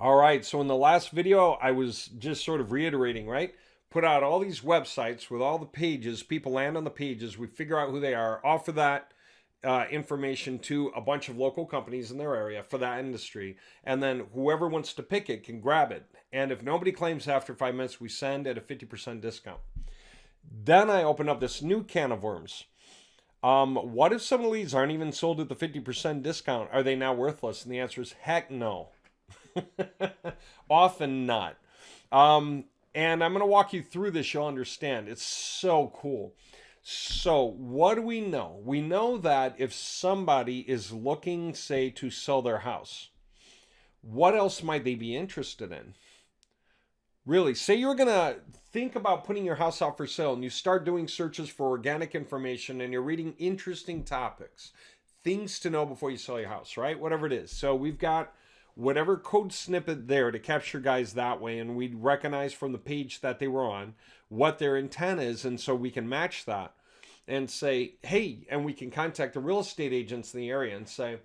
All right, so in the last video, I was just sort of reiterating, right? Put out all these websites with all the pages. People land on the pages. We figure out who they are, offer that information to a bunch of local companies in their area for that industry. And then whoever wants to pick it can grab it. And if nobody claims after 5 minutes, we send at a 50% discount. Then I open up this new can of worms. What if some of the leads aren't even sold at the 50% discount? Are they now worthless? And the answer is heck no. Often not. And I'm going to walk you through this. You'll understand. It's so cool. So, what do we know? We know that if somebody is looking, say, to sell their house, what else might they be interested in? Really, say you're going to think about putting your house out for sale and you start doing searches for organic information and you're reading interesting topics, things to know before you sell your house, right? Whatever it is. So, we've got whatever code snippet there to capture guys that way, and we recognize from the page that they were on what their intent is, and so we can match that and say, hey, and we can contact the real estate agents in the area and say,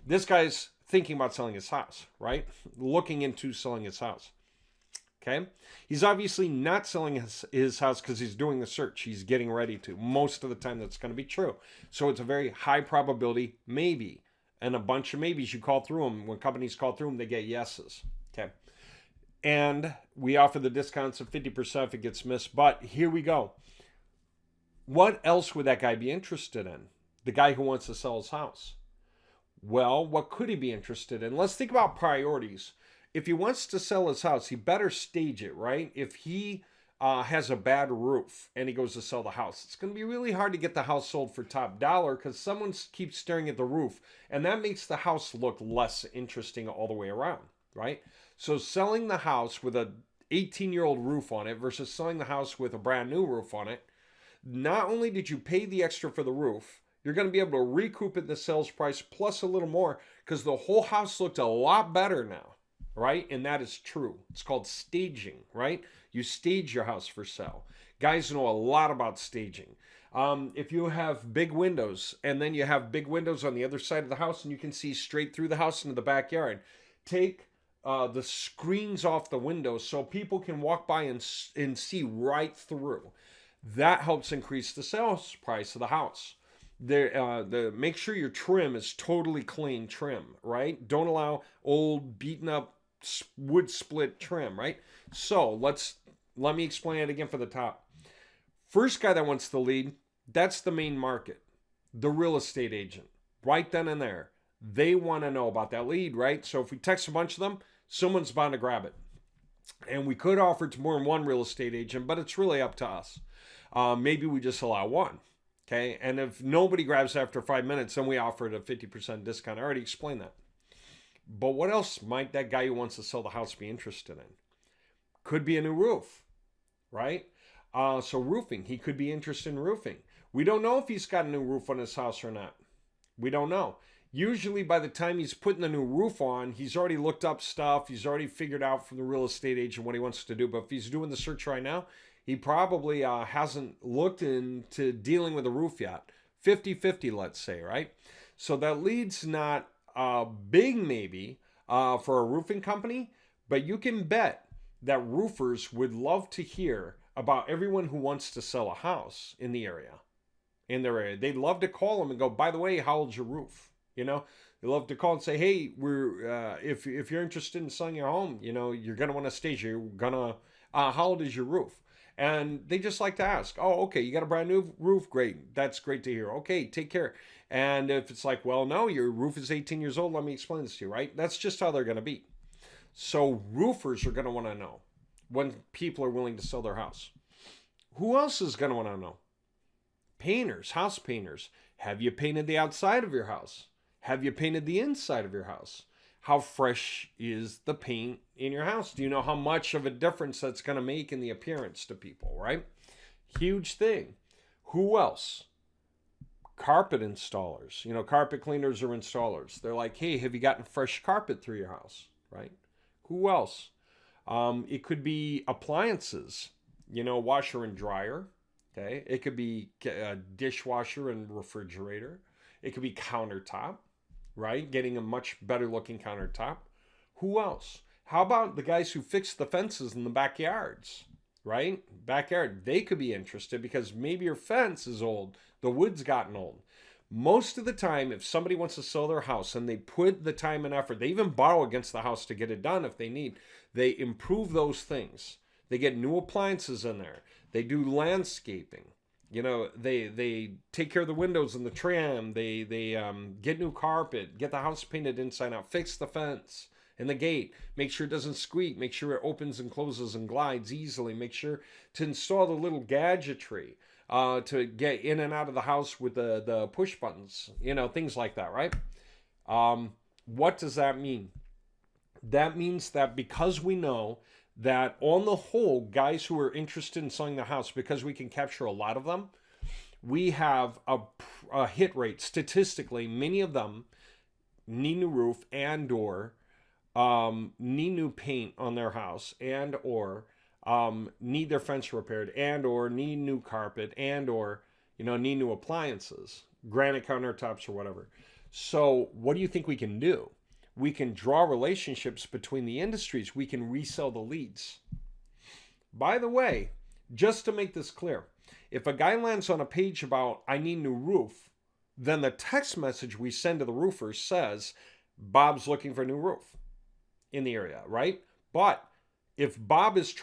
this guy's thinking about selling his house, right? Looking into selling his house. Okay? He's obviously not selling his house because he's doing the search. He's getting ready to. Most of the time that's going to be true. So it's a very high probability maybe. And a bunch of maybes. You call through them. When companies call through them, they get yeses. Okay. And we offer the discounts of 50% if it gets missed. But here we go. What else would that guy be interested in? The guy who wants to sell his house. Well, what could he be interested in? Let's think about priorities. If he wants to sell his house, he better stage it, right? If he has a bad roof and he goes to sell the house, it's going to be really hard to get the house sold for top dollar because someone keeps staring at the roof, and that makes the house look less interesting all the way around, right? So selling the house with a 18-year-old roof on it versus selling the house with a brand new roof on it, not only did you pay the extra for the roof, you're going to be able to recoup it in the sales price plus a little more because the whole house looked a lot better now, right? And that is true. It's called staging, right? You stage your house for sale. Guys know a lot about staging. If you have big windows and then you have big windows on the other side of the house and you can see straight through the house into the backyard, take the screens off the windows so people can walk by and see right through. That helps increase the sales price of the house. Make sure your trim is totally clean trim, right? Don't allow old beaten up wood split trim, right? So let me explain it again for the top. First guy that wants the lead, that's the main market, the real estate agent. Right then and there, they want to know about that lead, right? So if we text a bunch of them, someone's bound to grab it. And we could offer it to more than one real estate agent, but it's really up to us. Maybe we just allow one. Okay. And if nobody grabs after 5 minutes, then we offer it a 50% discount. I already explained that. But what else might that guy who wants to sell the house be interested in? Could be a new roof, right? So roofing, he could be interested in roofing. We don't know if he's got a new roof on his house or not. We don't know. Usually by the time he's putting the new roof on, he's already looked up stuff. He's already figured out from the real estate agent what he wants to do. But if he's doing the search right now, he probably hasn't looked into dealing with a roof yet. 50-50, let's say, right? So that leads not big maybe for a roofing company, but you can bet that roofers would love to hear about everyone who wants to sell a house in the area, in their area. They'd love to call them and go, by the way, how old's your roof? You know, they love to call and say, hey, if you're interested in selling your home, you know, you're gonna want to stage. You're gonna how old is your roof? And they just like to ask, oh, okay, you got a brand new roof? Great. That's great to hear. Okay, take care. And if it's like, well, no, your roof is 18 years old, let me explain this to you, right? That's just how they're going to be. So roofers are going to want to know when people are willing to sell their house. Who else is going to want to know? Painters, house painters. Have you painted the outside of your house? Have you painted the inside of your house? How fresh is the paint in your house? Do you know how much of a difference that's going to make in the appearance to people, right? Huge thing. Who else? Carpet installers. You know, carpet cleaners are installers. They're like, hey, have you gotten fresh carpet through your house, right? Who else? It could be appliances, you know, washer and dryer, okay? It could be a dishwasher and refrigerator. It could be countertop, right? Getting a much better looking countertop. Who else? How about the guys who fix the fences in the backyards, right? Backyard, they could be interested because maybe your fence is old, the wood's gotten old. Most of the time, if somebody wants to sell their house and they put the time and effort, they even borrow against the house to get it done if they need, they improve those things. They get new appliances in there. They do landscaping. You know, they take care of the windows and the trim. They get new carpet, get the house painted inside out, fix the fence and the gate, make sure it doesn't squeak, make sure it opens and closes and glides easily, make sure to install the little gadgetry to get in and out of the house with the push buttons, you know, things like that, right? What does that mean? That means that because we know that on the whole, guys who are interested in selling the house, because we can capture a lot of them, we have a hit rate. Statistically, many of them need new roof and or need new paint on their house and or need their fence repaired and or need new carpet and or, you know, need new appliances, granite countertops or whatever. So what do you think we can do? We can draw relationships between the industries. We can resell the leads. By the way, just to make this clear, if a guy lands on a page about, I need new roof, then the text message we send to the roofer says, Bob's looking for a new roof in the area, right? But if Bob is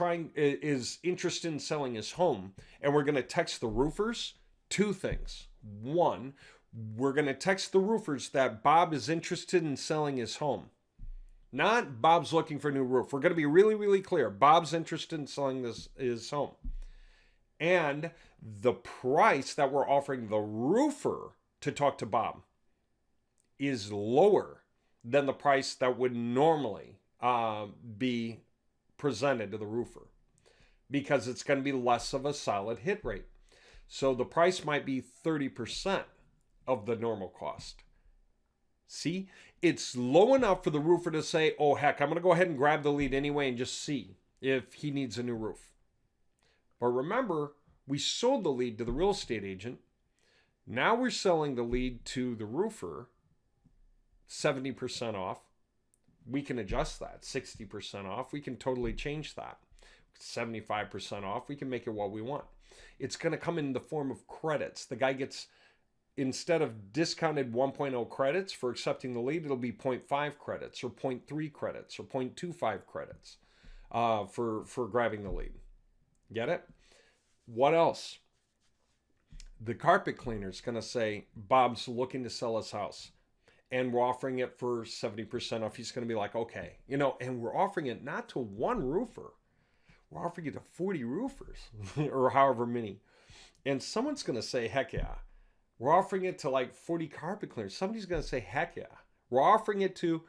interested in selling his home and we're going to text the roofers, two things. One, we're going to text the roofers that Bob is interested in selling his home. Not Bob's looking for a new roof. We're going to be really, really clear. Bob's interested in selling his home. And the price that we're offering the roofer to talk to Bob is lower than the price that would normally be presented to the roofer, because it's going to be less of a solid hit rate. So the price might be 30% of the normal cost. See, it's low enough for the roofer to say, oh heck, I'm going to go ahead and grab the lead anyway and just see if he needs a new roof. But remember, we sold the lead to the real estate agent. Now we're selling the lead to the roofer 70% off. We can adjust that. 60% off. We can totally change that. 75% off. We can make it what we want. It's going to come in the form of credits. The guy gets, instead of discounted 1.0 credits for accepting the lead, it'll be 0.5 credits or 0.3 credits or 0.25 credits for grabbing the lead. Get it? What else? The carpet cleaner is going to say, Bob's looking to sell his house and we're offering it for 70% off. He's going to be like, okay, you know, and we're offering it not to one roofer. We're offering it to 40 roofers or however many. And someone's going to say, heck yeah. We're offering it to like 40 carpet cleaners. Somebody's going to say, heck yeah. We're offering it to,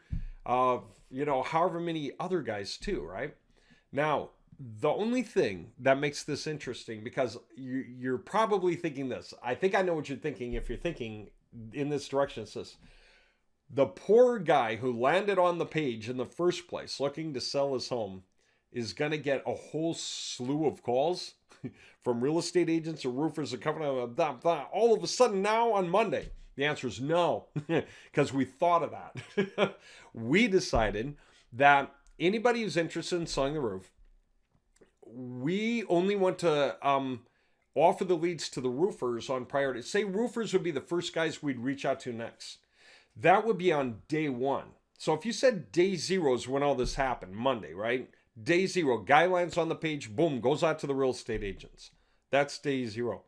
you know, however many other guys too, right? Now, the only thing that makes this interesting, because you're probably thinking this. I think I know what you're thinking if you're thinking in this direction. It says, the poor guy who landed on the page in the first place looking to sell his home is going to get a whole slew of calls from real estate agents or roofers that come all of a sudden now on Monday. The answer is no, because we thought of that. We decided that anybody who's interested in selling the roof, we only want to offer the leads to the roofers on priority. Say roofers would be the first guys we'd reach out to next. That would be on day one. So if you said day zero is when all this happened, Monday, right? Day zero, guy lands on the page, boom, goes out to the real estate agents. That's day zero.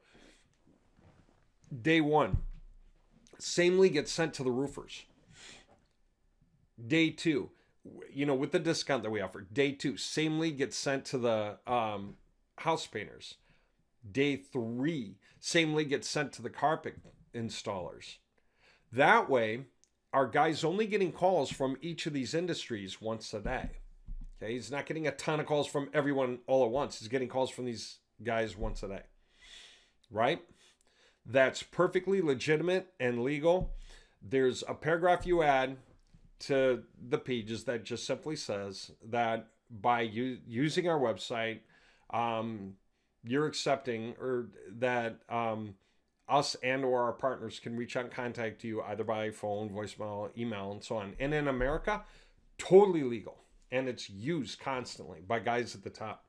Day one, same lead gets sent to the roofers. Day two, you know, with the discount that we offer. Day two, same lead gets sent to the house painters. Day three, same lead gets sent to the carpet installers. That way, our guy's only getting calls from each of these industries once a day. Okay, he's not getting a ton of calls from everyone all at once. He's getting calls from these guys once a day. Right? That's perfectly legitimate and legal. There's a paragraph you add to the pages that just simply says that by using our website, you're accepting, or that us and or our partners can reach out and contact you either by phone, voicemail, email, and so on. And in America, totally legal. and it's used constantly by guys at the top.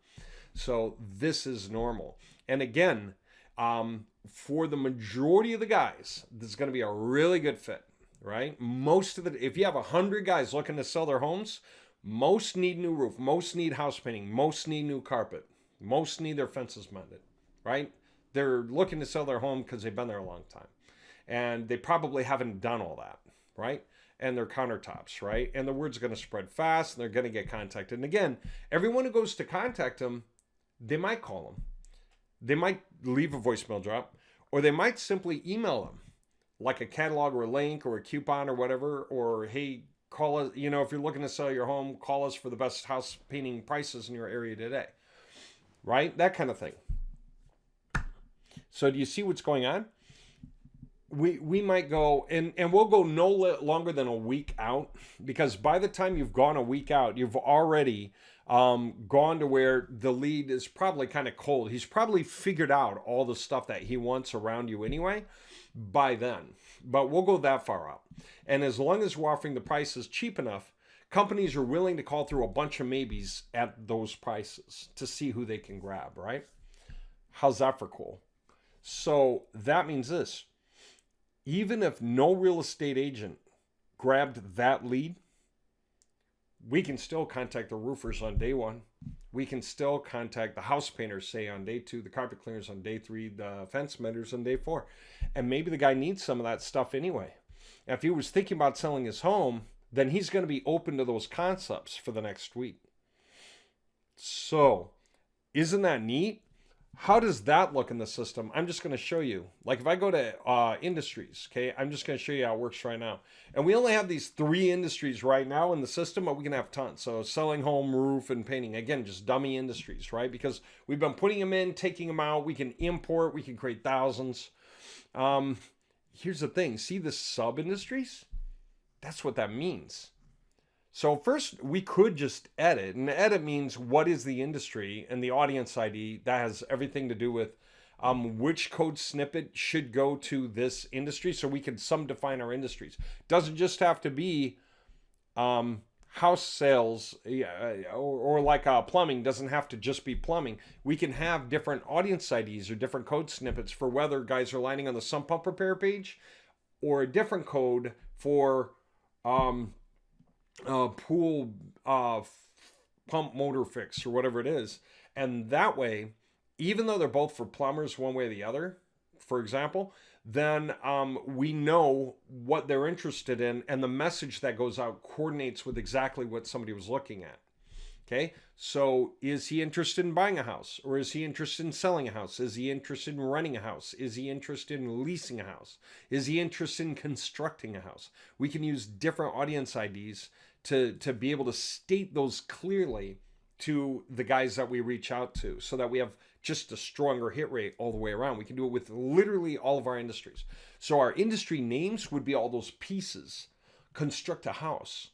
So this is normal. And again, for the majority of the guys, this is going to be a really good fit, right? If you have 100 guys looking to sell their homes, most need new roof, most need house painting, most need new carpet, most need their fences mended, right? They're looking to sell their home because they've been there a long time. And they probably haven't done all that, right? And their countertops, right? And the word's going to spread fast and they're going to get contacted. And again, everyone who goes to contact them, they might call them. They might leave a voicemail drop, or they might simply email them, like a catalog or a link or a coupon or whatever, or hey, call us, if you're looking to sell your home, call us for the best house painting prices in your area today, right? That kind of thing. So do you see what's going on? We might go, and we'll go no longer than a week out, because by the time you've gone a week out, you've already gone to where the lead is probably kind of cold. He's probably figured out all the stuff that he wants around you anyway by then. But we'll go that far out. And as long as we're offering the prices cheap enough, companies are willing to call through a bunch of maybes at those prices to see who they can grab, right? How's that for cool? So that means this. Even if no real estate agent grabbed that lead, we can still contact the roofers on day one. We can still contact the house painters, say, on day 2, the carpet cleaners on day 3, the fence menders on day 4. And maybe the guy needs some of that stuff anyway. Now, if he was thinking about selling his home, then he's going to be open to those concepts for the next week. So, isn't that neat? How does that look in the system? I'm just going to show you. Like if I go to industries, okay, I'm just going to show you how it works right now. And we only have these 3 industries right now in the system, but we can have tons. So selling, home, roof, and painting. Again, just dummy industries, right? Because we've been putting them in, taking them out. We can import. We can create thousands. Here's the thing. See the sub-industries? That's what that means. So first, we could just edit. And edit means what is the industry and the audience ID. That has everything to do with which code snippet should go to this industry. So we can define our industries. Doesn't just have to be house sales or like plumbing. Doesn't have to just be plumbing. We can have different audience IDs or different code snippets for whether guys are landing on the sump pump repair page, or a different code for pool pump motor fix or whatever it is. And that way, even though they're both for plumbers one way or the other, for example, then we know what they're interested in, and the message that goes out coordinates with exactly what somebody was looking at. Okay, so is he interested in buying a house, or is he interested in selling a house? Is he interested in renting a house? Is he interested in leasing a house? Is he interested in constructing a house? We can use different audience IDs to be able to state those clearly to the guys that we reach out to, so that we have just a stronger hit rate all the way around. We can do it with literally all of our industries. So our industry names would be all those pieces. Construct a house,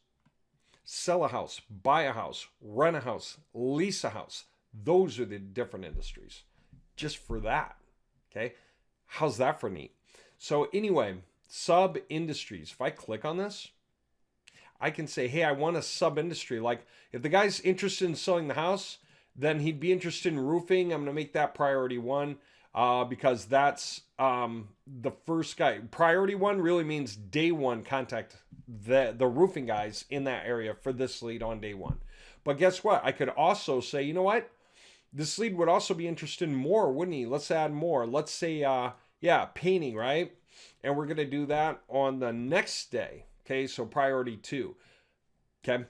sell a house, buy a house, rent a house, lease a house. Those are the different industries just for that. Okay. How's that for neat? So anyway, sub industries. If I click on this, I can say, hey, I want a sub industry. Like if the guy's interested in selling the house, then he'd be interested in roofing. I'm going to make that priority 1 because that's the first guy. Priority 1 really means day 1 contact the roofing guys in that area for this lead on day 1. But guess what? I could also say, you know what? This lead would also be interested in more, wouldn't he? Let's add more. Let's say, painting, right? And we're going to do that on the next day. Okay, so priority 2. Okay.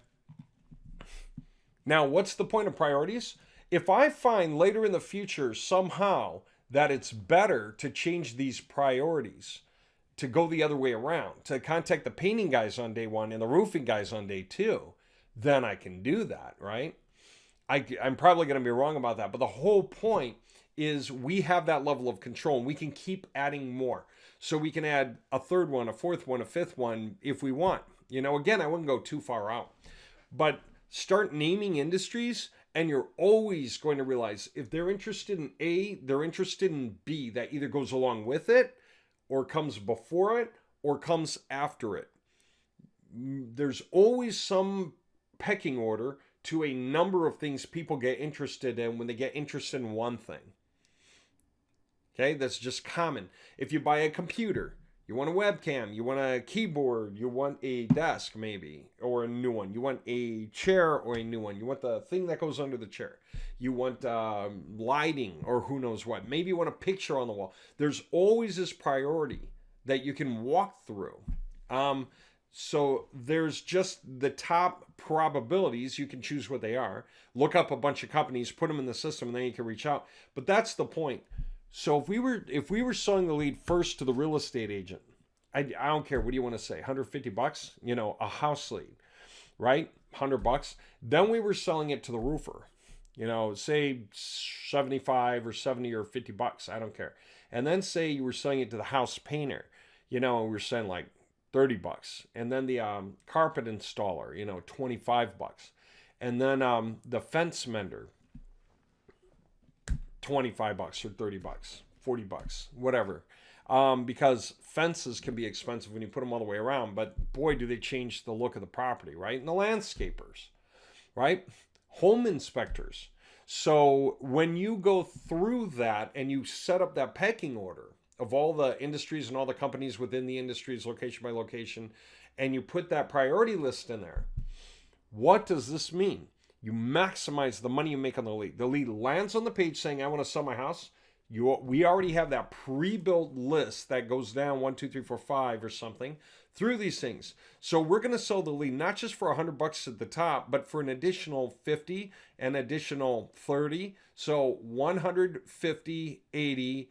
Now, what's the point of priorities? If I find later in the future somehow that it's better to change these priorities, to go the other way around, to contact the painting guys on day 1 and the roofing guys on day 2, then I can do that, right? I'm probably going to be wrong about that, but the whole point is we have that level of control and we can keep adding more. So we can add a 3rd one, a 4th one, a 5th one if we want. Again, I wouldn't go too far out, but start naming industries, and you're always going to realize if they're interested in A, they're interested in B, that either goes along with it or comes before it or comes after it. There's always some pecking order to a number of things people get interested in when they get interested in one thing. Okay, that's just common. If you buy a computer, you want a webcam, you want a keyboard, you want a desk maybe, or a new one. You want a chair or a new one. You want the thing that goes under the chair. You want lighting or who knows what. Maybe you want a picture on the wall. There's always this priority that you can walk through. So there's just the top probabilities. You can choose what they are. Look up a bunch of companies, put them in the system, and then you can reach out. But that's the point. So if we were selling the lead first to the real estate agent, I don't care, what do you want to say, $150, a house lead, right? $100. Then we were selling it to the roofer, say 75 or 70 or $50, I don't care. And then say you were selling it to the house painter, we were saying like $30. And then the carpet installer, $25. And then the fence mender, $25 or $30, $40, whatever. Because fences can be expensive when you put them all the way around, but boy, do they change the look of the property, right? And the landscapers, right? Home inspectors. So when you go through that and you set up that pecking order of all the industries and all the companies within the industries, location by location, and you put that priority list in there, what does this mean? You maximize the money you make on the lead. The lead lands on the page saying, I want to sell my house. We already have that pre-built list that goes down 1, 2, 3, 4, 5 or something through these things. So we're going to sell the lead not just for $100 at the top, but for an additional 50, an additional 30. So 150, 80,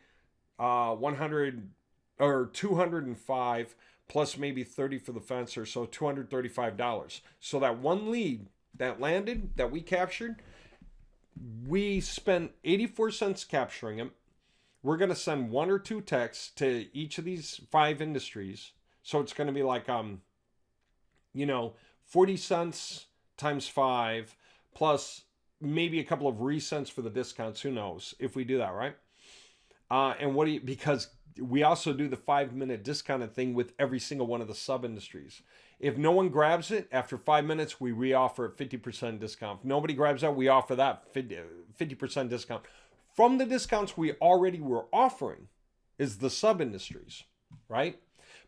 100 or 205 plus maybe 30 for the fencer. So $235. So that one lead that landed, that we captured, we spent 84 cents capturing them. We're going to send 1 or 2 texts to each of these 5 industries. So it's going to be like, 40 cents times 5 plus maybe a couple of recents for the discounts. Who knows if we do that, right? Because we also do the 5-minute discounted thing with every single one of the sub industries. If no one grabs it, after 5 minutes, we re-offer a 50% discount. If nobody grabs that, we offer that 50% discount. From the discounts we already were offering is the sub-industries, right?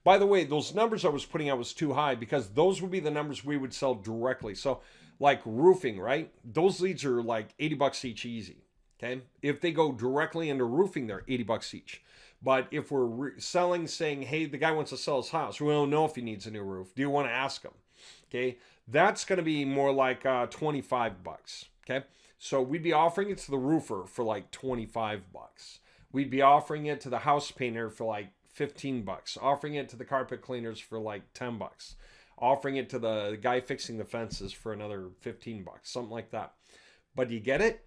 By the way, those numbers I was putting out was too high because those would be the numbers we would sell directly. So like roofing, right? Those leads are like $80 each easy, okay? If they go directly into roofing, they're $80 each. But if we're selling, saying, hey, the guy wants to sell his house, we don't know if he needs a new roof. Do you want to ask him? Okay, that's going to be more like $25. Okay, so we'd be offering it to the roofer for like $25. We'd be offering it to the house painter for like $15. Offering it to the carpet cleaners for like $10. Offering it to the guy fixing the fences for another $15, something like that. But you get it?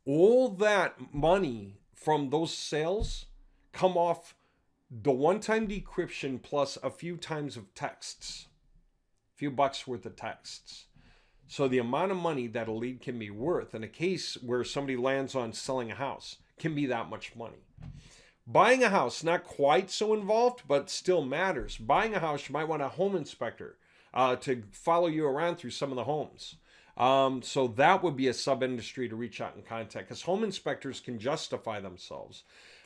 All that money from those sales come off the one-time decryption plus a few times of texts, a few bucks worth of texts. So the amount of money that a lead can be worth in a case where somebody lands on selling a house can be that much money. Buying a house, not quite so involved, but still matters. Buying a house, you might want a home inspector to follow you around through some of the homes. So that would be a sub-industry to reach out and contact because home inspectors can justify themselves.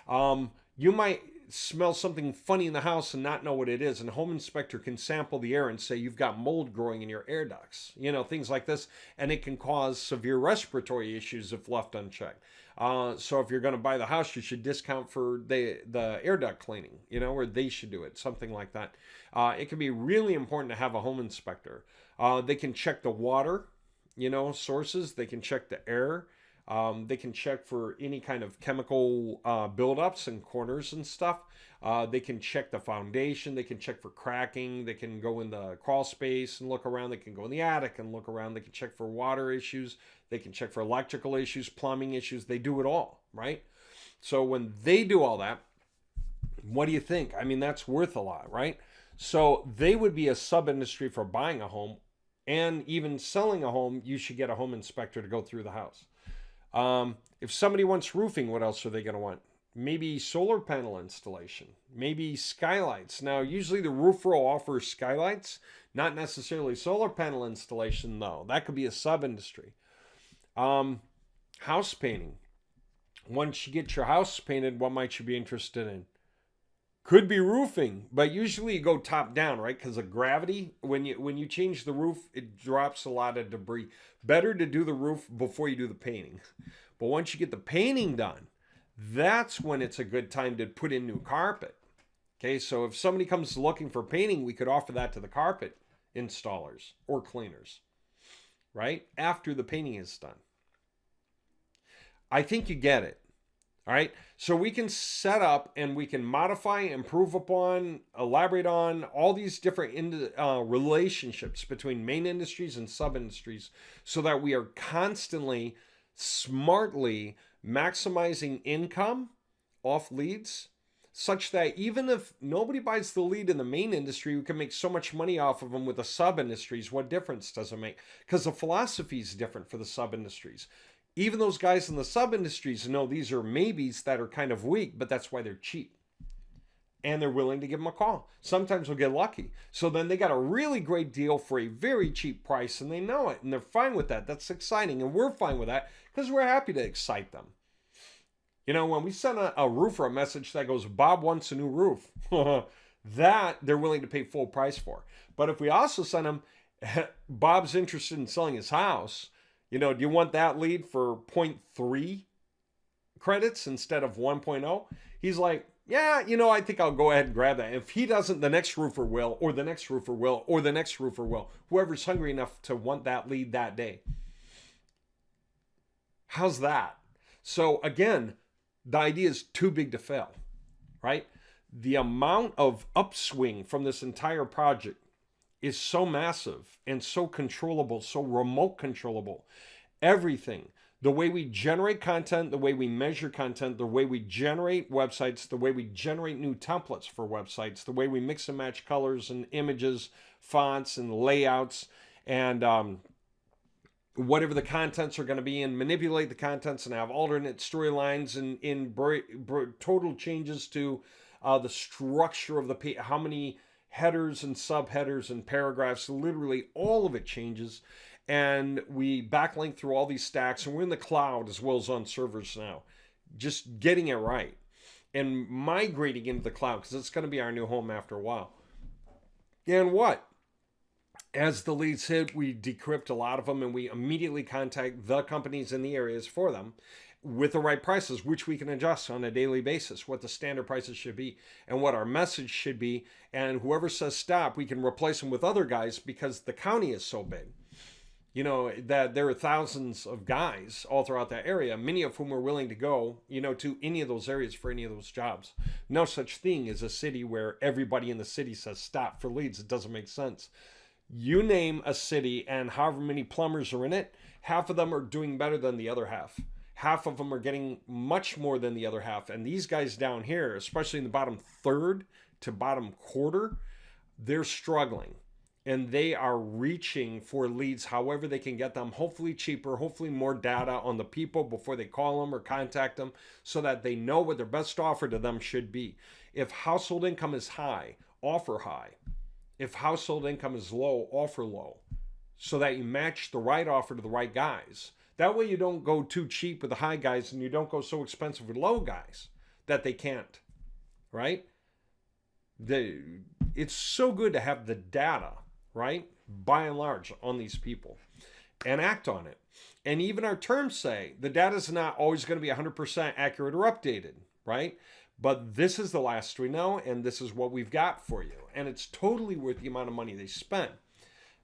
You might smell something funny in the house and not know what it is. And a home inspector can sample the air and say, you've got mold growing in your air ducts, things like this. And it can cause severe respiratory issues if left unchecked. So if you're going to buy the house, you should discount for the air duct cleaning, or they should do it, something like that. It can be really important to have a home inspector. They can check the water, sources. They can check the air. They can check for any kind of chemical buildups and corners and stuff. They can check the foundation. They can check for cracking. They can go in the crawl space and look around. They can go in the attic and look around. They can check for water issues. They can check for electrical issues, plumbing issues. They do it all, right? So when they do all that, what do you think? I mean, that's worth a lot, right? So they would be a sub-industry for buying a home. And even selling a home, you should get a home inspector to go through the house. If somebody wants roofing, what else are they going to want? Maybe solar panel installation, maybe skylights. Now, usually the roofer will offer skylights. Not necessarily solar panel installation, though. That could be a sub-industry. House painting. Once you get your house painted, what might you be interested in? Could be roofing, but usually you go top down, right? Because of gravity. When you change the roof, it drops a lot of debris. Better to do the roof before you do the painting. But once you get the painting done, that's when it's a good time to put in new carpet. Okay, so if somebody comes looking for painting, we could offer that to the carpet installers or cleaners, right? After the painting is done. I think you get it. All right. So we can set up and we can modify, improve upon, elaborate on all these different relationships between main industries and sub industries so that we are constantly, smartly maximizing income off leads, such that even if nobody buys the lead in the main industry, we can make so much money off of them with the sub industries. What difference does it make? Because the philosophy is different for the sub industries. Even those guys in the sub-industries know these are maybes that are kind of weak, but that's why they're cheap. And they're willing to give them a call. Sometimes we'll get lucky. So then they got a really great deal for a very cheap price, and they know it, and they're fine with that. That's exciting, and we're fine with that because we're happy to excite them. You know, when we send a roofer a message that goes, Bob wants a new roof, that they're willing to pay full price for. But if we also send them, Bob's interested in selling his house, you know, do you want that lead for 0.3 credits instead of 1.0? He's like, yeah, you know, I think I'll go ahead and grab that. If he doesn't, the next roofer will, or the next roofer will, or the next roofer will. Whoever's hungry enough to want that lead that day. How's that? So again, the idea is too big to fail, right? The amount of upswing from this entire project is so massive and so controllable, so remote controllable. Everything, the way we generate content, the way we measure content, the way we generate websites, the way we generate new templates for websites, the way we mix and match colors and images, fonts and layouts, and whatever the contents are going to be, and manipulate the contents and have alternate storylines and in total changes to the structure of the page, how many headers and subheaders and paragraphs, literally all of it changes. And we backlink through all these stacks, and we're in the cloud as well as on servers now, just getting it right and migrating into the cloud because it's going to be our new home after a while. And what? As the leads hit, we decrypt a lot of them and we immediately contact the companies in the areas for them with the right prices, which we can adjust on a daily basis, what the standard prices should be and what our message should be. And whoever says stop, we can replace them with other guys because the county is so big. You know, that there are thousands of guys all throughout that area, many of whom are willing to go, you know, to any of those areas for any of those jobs. No such thing as a city where everybody in the city says stop for leads. It doesn't make sense. You name a city and however many plumbers are in it, half of them are doing better than the other half. Half of them are getting much more than the other half. And these guys down here, especially in the bottom third to bottom quarter, they're struggling. And they are reaching for leads however they can get them, hopefully cheaper, hopefully more data on the people before they call them or contact them so that they know what their best offer to them should be. If household income is high, offer high. If household income is low, offer low so that you match the right offer to the right guys. That way you don't go too cheap with the high guys and you don't go so expensive with low guys that they can't, right? It's so good to have the data, right? By and large on these people and act on it. And even our terms say the data is not always going to be 100% accurate or updated, right? But this is the last we know and this is what we've got for you. And it's totally worth the amount of money they spent.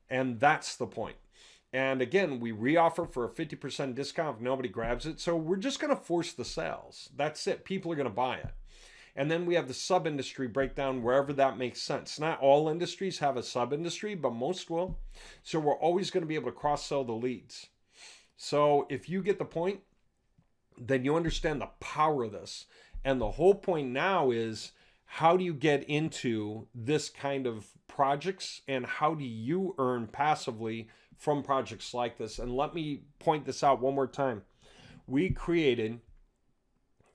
And that's the point. And again, we reoffer for a 50% discount if nobody grabs it. So we're just going to force the sales. That's it. People are going to buy it. And then we have the sub-industry breakdown wherever that makes sense. Not all industries have a sub-industry, but most will. So we're always going to be able to cross-sell the leads. So if you get the point, then you understand the power of this. And the whole point now is, how do you get into this kind of projects and how do you earn passively from projects like this? And let me point this out one more time. We created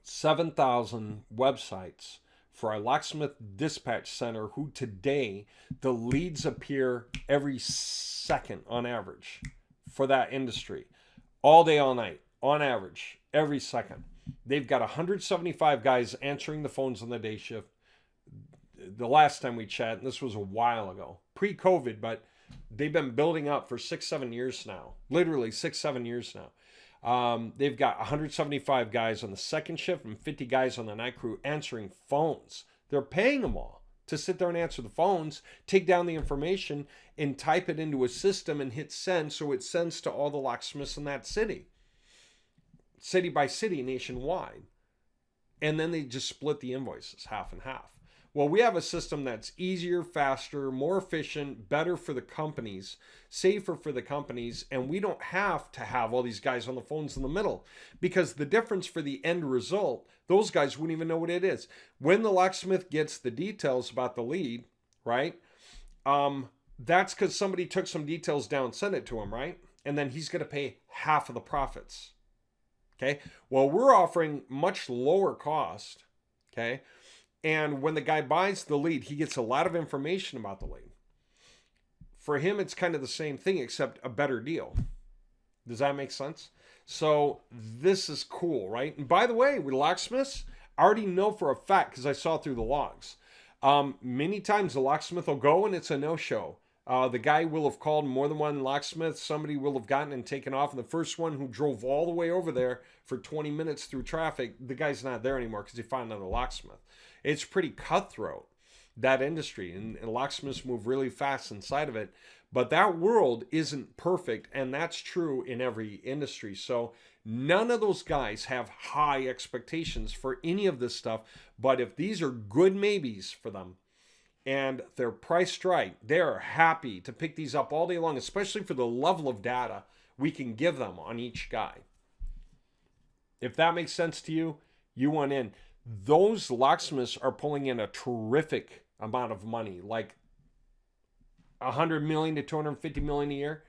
7,000 websites for our locksmith dispatch center, who today the leads appear every second on average for that industry, all day, all night, on average, every second. They've got 175 guys answering the phones on the day shift. The last time we chatted, and this was a while ago, pre-COVID, but they've been building up for 6-7 years now, literally 6-7 years now. They've got 175 guys on the second shift and 50 guys on the night crew answering phones. They're paying them all to sit there and answer the phones, take down the information, and type it into a system and hit send, so it sends to all the locksmiths in that city by city, nationwide. And then they just split the invoices half and half. Well, we have a system that's easier, faster, more efficient, better for the companies, safer for the companies, and we don't have to have all these guys on the phones in the middle, because the difference for the end result, those guys wouldn't even know what it is. When the locksmith gets the details about the lead, right, that's because somebody took some details down, sent it to him, right? And then he's going to pay half of the profits. Okay, well, we're offering much lower cost, okay? And when the guy buys the lead, he gets a lot of information about the lead. For him, it's kind of the same thing, except a better deal. Does that make sense? So this is cool, right? And by the way, with locksmiths, I already know for a fact, because I saw through the logs. Many times the locksmith will go and it's a no-show. The guy will have called more than one locksmith. Somebody will have gotten and taken off. And the first one who drove all the way over there for 20 minutes through traffic, the guy's not there anymore because he found another locksmith. It's pretty cutthroat, that industry. And locksmiths move really fast inside of it. But that world isn't perfect. And that's true in every industry. So none of those guys have high expectations for any of this stuff. But if these are good maybes for them, and they're priced right, they're happy to pick these up all day long, especially for the level of data we can give them on each guy. If that makes sense to you, you want in. Those locksmiths are pulling in a terrific amount of money, like $100 million to $250 million a year.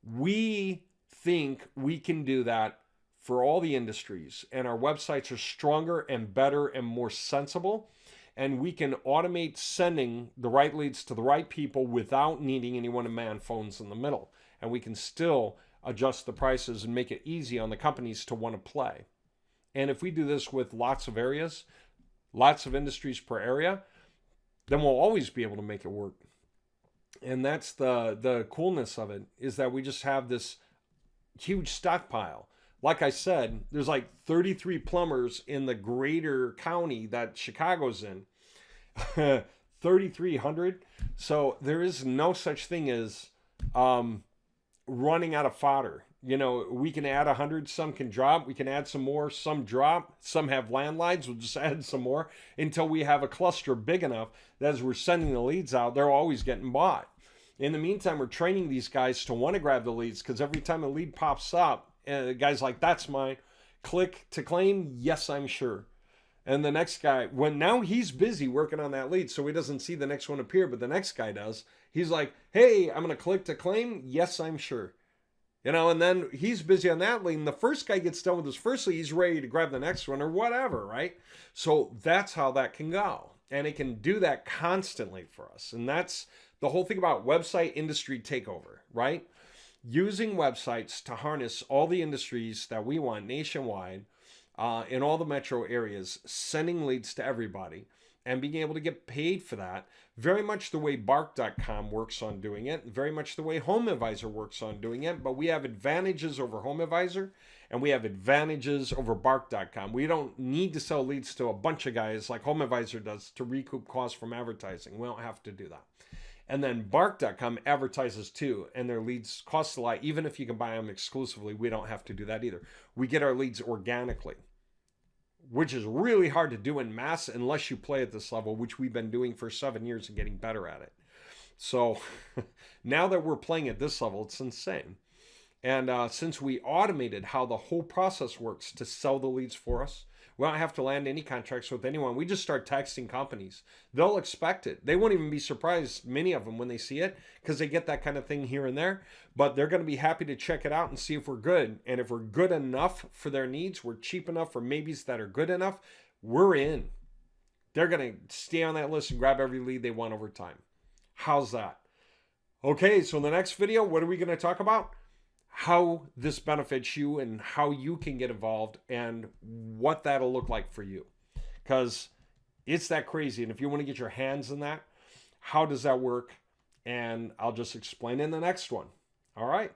We think we can do that for all the industries, and our websites are stronger and better and more sensible. And we can automate sending the right leads to the right people without needing anyone to man phones in the middle. And we can still adjust the prices and make it easy on the companies to want to play. And if we do this with lots of areas, lots of industries per area, then we'll always be able to make it work. And that's the coolness of it, is that we just have this huge stockpile. Like I said, there's like 33 plumbers in the greater county that Chicago's in. 3,300. So there is no such thing as running out of fodder. You know, we can add 100, some can drop. We can add some more, some drop. Some have landlines. We'll just add some more until we have a cluster big enough that as we're sending the leads out, they're always getting bought. In the meantime, we're training these guys to want to grab the leads, because every time a lead pops up, and the guy's like, that's mine. Click to claim. Yes, I'm sure. And the next guy, when now he's busy working on that lead, so he doesn't see the next one appear, but the next guy does. He's like, hey, I'm going to click to claim. Yes, I'm sure. You know, and then he's busy on that lead. And the first guy gets done with his first lead, he's ready to grab the next one or whatever, right? So that's how that can go. And it can do that constantly for us. And that's the whole thing about website industry takeover, right? Using websites to harness all the industries that we want nationwide, in all the metro areas, sending leads to everybody and being able to get paid for that. Very much the way Bark.com works on doing it, very much the way HomeAdvisor works on doing it, but we have advantages over HomeAdvisor and we have advantages over Bark.com. We don't need to sell leads to a bunch of guys like HomeAdvisor does to recoup costs from advertising. We don't have to do that. And then Bark.com advertises too, and their leads cost a lot. Even if you can buy them exclusively, we don't have to do that either. We get our leads organically, which is really hard to do in mass unless you play at this level, which we've been doing for 7 years and getting better at it. So now that we're playing at this level, it's insane. And since we automated how the whole process works to sell the leads for us, we don't have to land any contracts with anyone. We just start texting companies. They'll expect it. They won't even be surprised, many of them, when they see it, because they get that kind of thing here and there. But they're going to be happy to check it out and see if we're good. And if we're good enough for their needs, we're cheap enough for maybes that are good enough, we're in. They're going to stay on that list and grab every lead they want over time. How's that? Okay, so in the next video, what are we going to talk about? How this benefits you and how you can get involved and what that'll look like for you. Because it's that crazy. And if you want to get your hands in that, how does that work? And I'll just explain in the next one. All right.